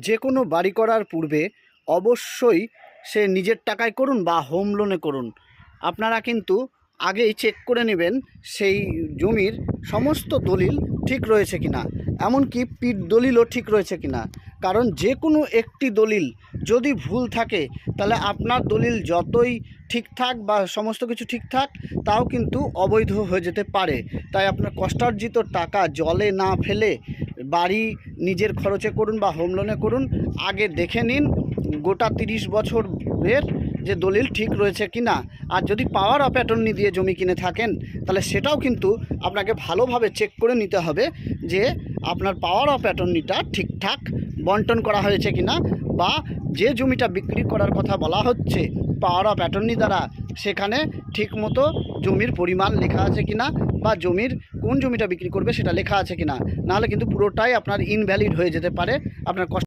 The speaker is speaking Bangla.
যে কোনো বাড়ি করার পূর্বে অবশ্যই সে নিজের টাকায় করুন বা হোম লোনে করুন, আপনারা কিন্তু আগেই চেক করে নেবেন সেই জমির সমস্ত দলিল ঠিক রয়েছে কিনা, এমনকি পিঠ দলিলও ঠিক রয়েছে কিনা। কারণ যে কোনো একটি দলিল যদি ভুল থাকে তাহলে আপনার দলিল যতই ঠিকঠাক বা সমস্ত কিছু ঠিকঠাক তাও কিন্তু অবৈধ হয়ে যেতে পারে। তাই আপনার কষ্টার্জিত টাকা জলে না ফেলে বাড়ি নিজের খরচে করুন বা হোম লোনে করুন, আগে দেখে নিন গোটা 30 বছরের যে দলিল ঠিক রয়েছে কিনা। আর যদি পাওয়ার অফ অ্যাটর্নি দিয়ে জমি কিনে থাকেন তাহলে সেটাও কিন্তু আপনাকে ভালোভাবে চেক করে নিতে হবে যে আপনার পাওয়ার অফ অ্যাটর্নিটা ঠিকঠাক বন্টন করা হয়েছে কিনা, বা যে জমিটা বিক্রি করার কথা বলা হচ্ছে পাওয়ার অফ অ্যাটর্নি দ্বারা সেখানে ঠিকমতো জমির পরিমাণ লেখা আছে কিনা, বা জমির কোন জমিটা বিক্রি করবে সেটা লেখা আছে কিনা। নাহলে কিন্তু পুরোটাই আপনার ইনভ্যালিড হয়ে যেতে পারে, আপনার কষ্ট